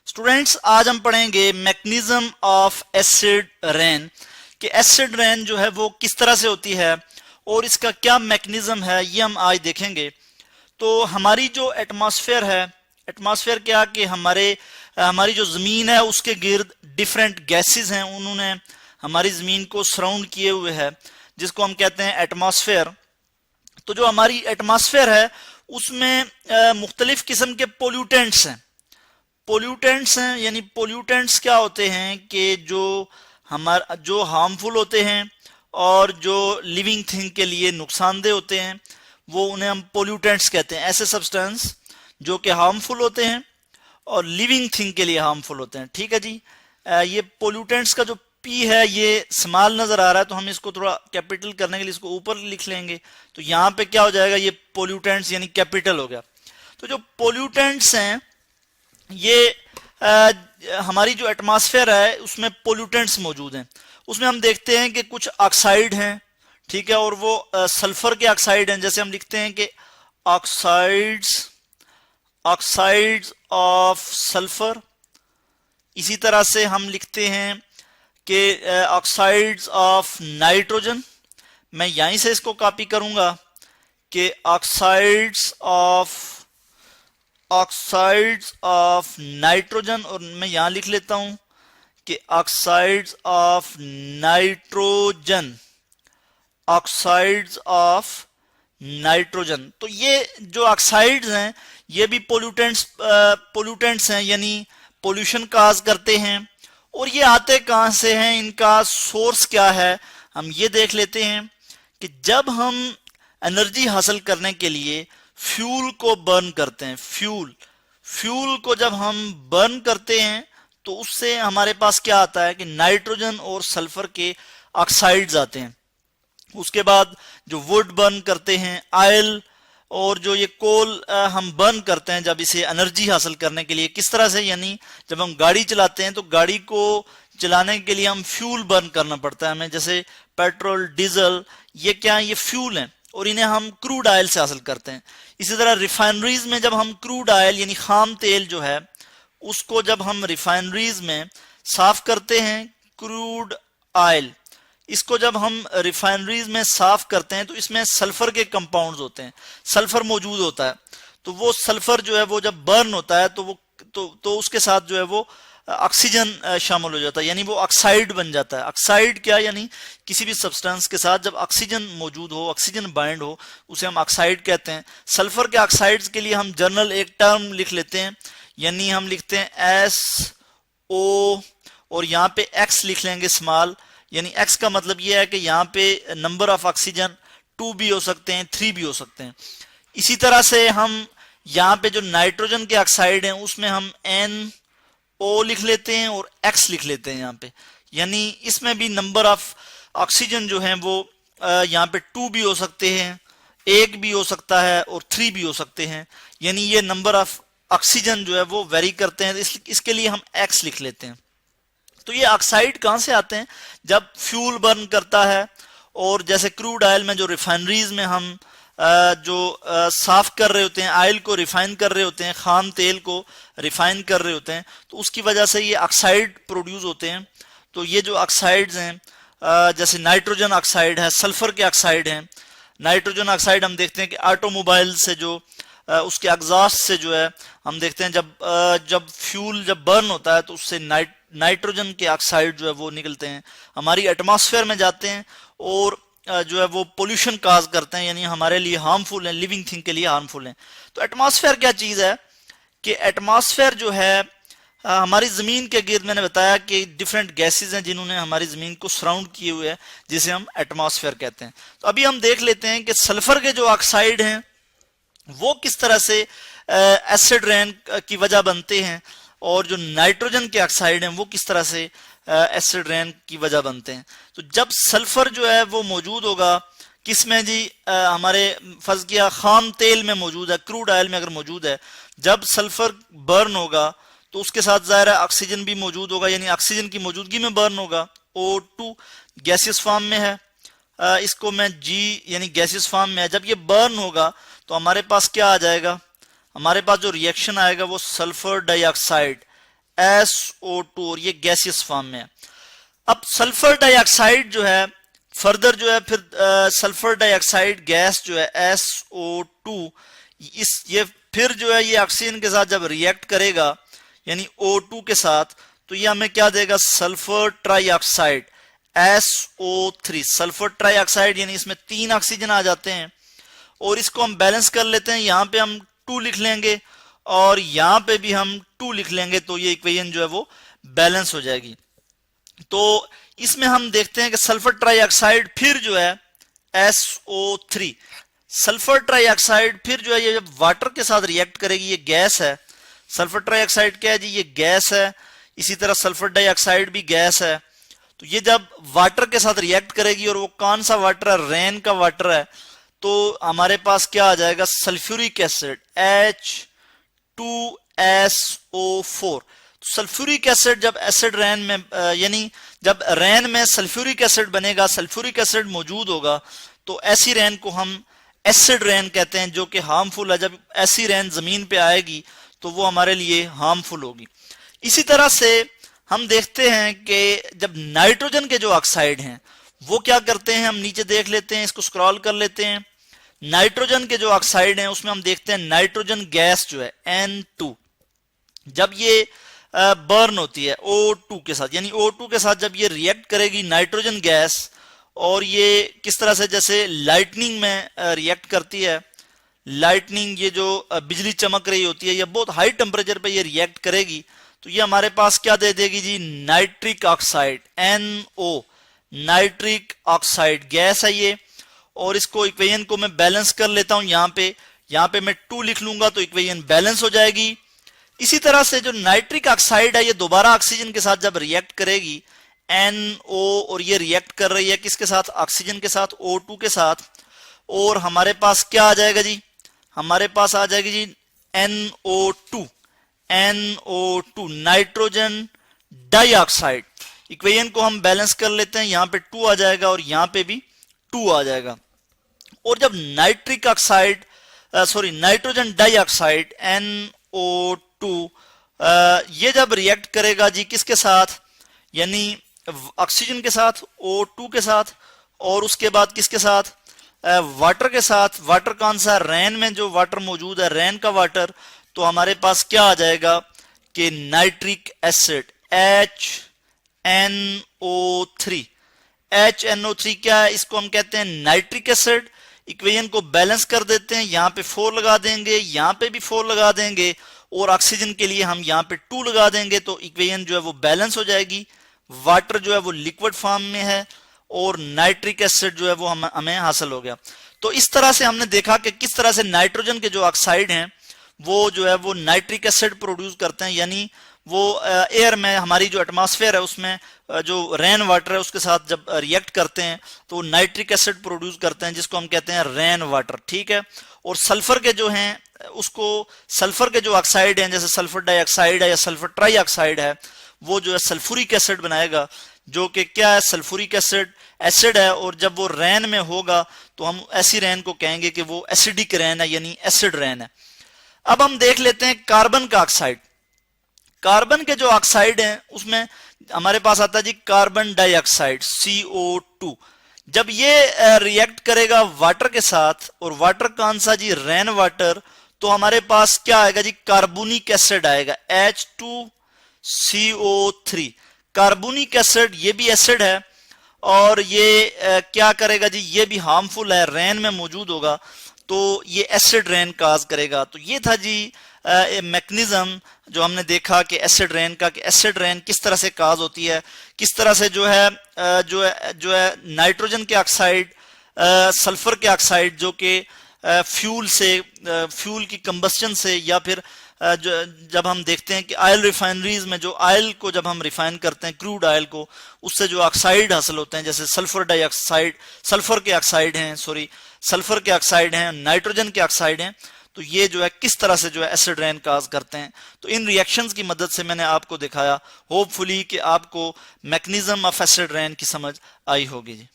Students, आज हम पढ़ेंगे मैकेनिज्म ऑफ एसिड रेन कि एसिड रेन जो है वो किस तरह से होती है और इसका क्या मैकेनिज्म है, ये हम आज देखेंगे। तो हमारी जो एटमॉस्फेयर है, एटमॉस्फेयर क्या कि हमारी जो ज़मीन है उसके गिर्द डिफरेंट गैसेस हैं, उन्होंने हमारी ज़मीन को सराउंड किए हुए है, जिसको हम कहते हैं एटमॉस्फेयर। तो जो हमारी एटमॉस्फेयर है उसमें मुख्तलिफ किस्म के पोल्यूटेंट्स हैं। यानी पोल्यूटेंट्स क्या होते हैं कि जो हार्मफुल होते हैं और जो लिविंग थिंग के लिए नुकसानदेह होते हैं, वो उन्हें हम पोल्यूटेंट्स कहते हैं। ऐसे सब्सटेंस जो कि हार्मफुल होते हैं और लिविंग थिंग के लिए हार्मफुल होते हैं। ठीक है जी। ये पोल्यूटेंट्स का जो पी है ये स्मॉल नजर आ रहा है, तो हम इसको थोड़ा कैपिटल करने के लिए इसको ऊपर लिख लेंगे। तो यहाँ पे क्या हो जाएगा, ये पोल्यूटेंट्स यानी कैपिटल हो गया। तो जो पोल्यूटेंट्स हैं ये हमारी जो एटमॉस्फेयर है उसमें पोल्यूटेंट्स मौजूद हैं। उसमें हम देखते हैं कि कुछ ऑक्साइड हैं, ठीक है, और वो सल्फर के ऑक्साइड हैं। जैसे हम लिखते हैं कि ऑक्साइड्स ऑफ सल्फर। इसी तरह से हम लिखते हैं कि ऑक्साइड्स ऑफ नाइट्रोजन। मैं यहीं से इसको कॉपी करूंगा कि ऑक्साइड्स ऑफ नाइट्रोजन, और मैं यहां लिख लेता हूं कि ऑक्साइड्स ऑफ नाइट्रोजन। तो ये जो ऑक्साइड्स हैं ये भी पोल्यूटेंट्स हैं, यानी पोल्यूशन काज करते हैं। और ये आते कहां से हैं, इनका सोर्स क्या है, हम ये देख लेते हैं कि जब हम एनर्जी हासिल करने के लिए फ्यूल को बर्न करते हैं, फ्यूल को जब हम बर्न करते हैं तो उससे हमारे पास क्या आता है कि नाइट्रोजन और सल्फर के ऑक्साइड्स आते हैं। उसके बाद जो वुड बर्न करते हैं, ऑयल और जो ये कोल हम बर्न करते हैं जब इसे एनर्जी हासिल करने के लिए, किस तरह से, यानी जब हम गाड़ी चलाते हैं तो गाड़ी को चलाने के लिए हम फ्यूल बर्न करना पड़ता है हमें, जैसे पेट्रोल, डीजल, ये क्या है, ये फ्यूल हैं और इन्हें हम क्रूड ऑयल से हासिल करते हैं। इसी तरह रिफाइनरीज में जब हम क्रूड ऑयल यानी खाम तेल जो है उसको जब हम रिफाइनरीज में साफ करते हैं, क्रूड ऑयल, इसको जब हम रिफाइनरीज में साफ करते हैं तो इसमें सल्फर के कंपाउंड्स होते हैं, सल्फर मौजूद होता है। तो वो सल्फर जो है वो जब बर्न होता है तो उसके साथ जो है वो ऑक्सीजन शामिल हो जाता है, यानी वो ऑक्साइड बन जाता है। ऑक्साइड क्या, यानी किसी भी सब्सटेंस के साथ जब ऑक्सीजन मौजूद हो, ऑक्सीजन बाइंड हो, उसे हम ऑक्साइड कहते हैं। सल्फर के ऑक्साइड्स के लिए हम जनरल एक टर्म लिख लेते हैं, यानी हम लिखते हैं SO और यहाँ पे X लिख लेंगे स्मॉल, यानी X का मतलब ये है कि यहाँ पे नंबर ऑफ ऑक्सीजन 2 भी हो सकते हैं, 3 भी हो सकते हैं। इसी तरह से हम यहाँ पे जो नाइट्रोजन के ऑक्साइड हैं उसमें हम NO लिख लेते हैं और X लिख लेते हैं यहाँ पे, यानी इसमें भी नंबर ऑफ ऑक्सीजन जो है वो यहाँ पे 2 भी हो सकते हैं, 1 भी हो सकता है और 3 भी हो सकते हैं, यानी ये नंबर ऑफ ऑक्सीजन जो है वो वेरी करते हैं। इसके लिए हम X लिख लेते हैं। तो ये ऑक्साइड कहां से आते हैं, जब फ्यूल बर्न करता है और जैसे क्रूड ऑयल में जो रिफाइनरीज में हम साफ कर रहे होते हैं, ऑयल को रिफाइन कर रहे होते हैं, खाम तेल को रिफाइन कर रहे होते हैं, तो उसकी वजह से ये ऑक्साइड प्रोड्यूस होते हैं। तो ये जो ऑक्साइड्स हैं जैसे नाइट्रोजन ऑक्साइड है, सल्फर के ऑक्साइड हैं। नाइट्रोजन ऑक्साइड हम देखते हैं कि ऑटोमोबाइल से जो उसके एग्जॉस्ट से जो है हम देखते हैं जब फ्यूल जब बर्न होता है तो उससे नाइट्रोजन के ऑक्साइड जो है वो निकलते हैं, हमारी एटमॉस्फेयर में जाते हैं और जो है वो पोल्यूशन काज करते हैं, यानी हमारे लिए हार्मफुल हैं, लिविंग थिंग के लिए हार्मफुल हैं। तो एटमॉस्फेयर क्या चीज है कि एटमॉस्फेयर जो है हमारी जमीन के गिर्द, मैंने बताया कि डिफरेंट गैसेस हैं जिन्होंने हमारी जमीन को सराउंड किए हुए हैं, जिसे हम एटमॉस्फेयर कहते हैं। तो अभी हम देख लेते हैं कि सल्फर के जो ऑक्साइड हैं वो किस तरह से एसिड रेन की वजह बनते हैं और जो नाइट्रोजन के ऑक्साइड हैं वो किस तरह से एसिड रेन की वजह बनते हैं। तो जब सल्फर जो है वो मौजूद होगा किसमें जी, हमारे फर्ज किया खाम तेल में मौजूद है, क्रूड ऑयल में अगर मौजूद है, जब सल्फर बर्न होगा तो उसके साथ जाहिर है ऑक्सीजन भी मौजूद होगा, यानी ऑक्सीजन की मौजूदगी में बर्न होगा। O2 गैसियस फॉर्म में है, इसको मैं G यानी गैसियस फॉर्म में है। जब ये बर्न होगा तो हमारे पास क्या आ जाएगा, हमारे पास जो रिएक्शन आएगा वो सल्फर डाइऑक्साइड SO2 और ये गैसियस फॉर्म में है। अब सल्फर डाइऑक्साइड जो है फर्दर जो है फिर सल्फर डाइऑक्साइड गैस जो है SO2 ये फिर जो है ये ऑक्सीजन के साथ जब रिएक्ट करेगा यानी O2 के साथ तो ये हमें क्या देगा, sulphur trioxide SO3। Sulphur trioxide यानी इसमें 3 ऑक्सीजन आ जाते हैं और इसको हम बैलेंस कर लेते हैं। यहां पे हम 2 लिख लेंगे और यहां पे भी हम 2 लिख लेंगे तो ये इक्वेशन जो है वो बैलेंस हो जाएगी। तो इसमें हम देखते हैं कि सल्फर ट्राइऑक्साइड फिर जो है SO3, सल्फर ट्राइऑक्साइड फिर जो है ये जब वाटर के साथ रिएक्ट करेगी, ये गैस है, सल्फर ट्राइऑक्साइड क्या है जी, ये गैस है। इसी तरह सल्फर डाइऑक्साइड भी गैस है। तो ये जब वाटर के साथ रिएक्ट करेगी और वो कौन सा वाटर है, रेन का वाटर है, तो हमारे पास क्या आ जाएगा, sulphuric acid H2SO4। Sulphuric acid जब एसिड रेन में यानी जब रेन में सल्फ्यूरिक एसिड बनेगा, सल्फ्यूरिक एसिड मौजूद होगा तो ऐसी रेन को हम एसिड रेन कहते हैं जो कि हार्मफुल है। जब ऐसी रेन जमीन पे आएगी तो वो हमारे लिए हार्मफुल होगी। इसी तरह से हम देखते हैं कि जब नाइट्रोजन के जो ऑक्साइड हैं वो क्या करते हैं, हम नीचे देख लेते हैं, इसको स्क्रॉल कर लेते हैं। नाइट्रोजन के जो ऑक्साइड हैं उसमें हम देखते हैं नाइट्रोजन गैस जो है N2 जब ये बर्न होती है O2 के साथ, यानी O2 के साथ जब ये रिएक्ट करेगी नाइट्रोजन गैस, और ये किस तरह से जैसे लाइटनिंग में रिएक्ट करती है। लाइटनिंग ये जो बिजली चमक रही होती है, ये बहुत हाई टेम्परेचर पे ये रिएक्ट करेगी तो ये हमारे पास क्या दे देगी जी, nitric oxide NO, nitric oxide gas है ये। और इसको इक्वेशन को मैं बैलेंस कर लेता हूं, यहाँ पे मैं 2 लिख लूंगा तो इक्वेशन बैलेंस हो जाएगी। इसी तरह से जो नाइट्रिक ऑक्साइड है ये दोबारा ऑक्सीजन के साथ जब रिएक्ट करेगी NO, और ये रिएक्ट कर रही है किसके साथ, ऑक्सीजन के साथ, O2 के साथ, और हमारे पास क्या आ जाएगा जी, हमारे पास आ जाएगी जी NO2 नाइट्रोजन डाइऑक्साइड। इक्वेशन को हम बैलेंस कर लेते हैं, यहां पे 2 आ जाएगा और यहां पे भी 2 आ जाएगा। और जब nitric oxide nitrogen dioxide NO2 ये जब रिएक्ट करेगा जी किसके साथ, यानी ऑक्सीजन के साथ, O2 के साथ, और उसके बाद किसके साथ, वाटर के साथ। वाटर कौन सा, रेन में जो वाटर मौजूद है, रेन का वाटर, तो हमारे पास क्या आ जाएगा कि नाइट्रिक एसिड HNO3 क्या है, इसको हम कहते हैं नाइट्रिक एसिड। इक्वेशन को बैलेंस कर देते हैं, यहां पे 4 लगा देंगे, यहां पे भी 4 लगा देंगे, और ऑक्सीजन के लिए हम यहां पे 2 लगा देंगे तो इक्वेशन जो है वो बैलेंस हो जाएगी। वाटर जो है वो लिक्विड फॉर्म में है और नाइट्रिक एसिड जो है वो हमें हासिल हो गया। तो इस तरह से हमने देखा कि किस तरह से नाइट्रोजन के जो ऑक्साइड हैं वो जो है वो नाइट्रिक एसिड प्रोड्यूस करते हैं, यानी वो एयर में, हमारी जो एटमॉस्फेयर है उसमें जो रेन वाटर है उसके साथ जब रिएक्ट करते हैं तो नाइट्रिक एसिड प्रोड्यूस करते हैं, जिसको हम कहते हैं रेन वाटर। ठीक है। और सल्फर के जो हैं उसको, सल्फर के जो ऑक्साइड हैं जैसे सल्फर डाइऑक्साइड है या सल्फर ट्राइऑक्साइड है, वो जो है सल्फ्यूरिक एसिड बनाएगा, जो कि क्या है, सल्फ्यूरिक एसिड है। और जब वो रेन में होगा तो हम ऐसी रेन को कहेंगे कि वो एसिडिक रेन है, यानी एसिड रेन है। अब हम देख लेते हैं कार्बन का ऑक्साइड। कार्बन के जो ऑक्साइड हैं उसमें हमारे पास आता है जी कार्बन डाइऑक्साइड CO2। जब ये रिएक्ट करेगा वाटर के साथ, और वाटर कौन सा जी, रेन वाटर, तो हमारे पास क्या आएगा जी, कार्बोनिक एसिड आएगा H2CO3। कार्बोनिक एसिड ये भी एसिड है और ये क्या करेगा जी, ये भी हार्मफुल है, रेन में मौजूद होगा तो ये एसिड रेन काज करेगा। तो ये था जी मैकेनिज्म जो हमने देखा कि एसिड रेन का, कि एसिड रेन किस तरह से काज होती है, किस तरह से जो है नाइट्रोजन के ऑक्साइड, सल्फर के ऑक्साइड जो कि फ्यूल की कंबस्टन से, या फिर जब हम देखते हैं कि ऑयल रिफाइनरीज में जो ऑयल को जब हम रिफाइन करते हैं, क्रूड ऑयल को, उससे जो ऑक्साइड हासिल होते हैं, जैसे सल्फर डाइऑक्साइड, सल्फर के ऑक्साइड हैं, नाइट्रोजन के ऑक्साइड हैं, तो ये जो है किस तरह से जो है एसिड रेन काज करते हैं। तो इन रिएक्शंस की मदद से मैंने आपको दिखाया, होपफुली कि आपको मैकेनिज्म ऑफ एसिड रेन की समझ आई होगी जी।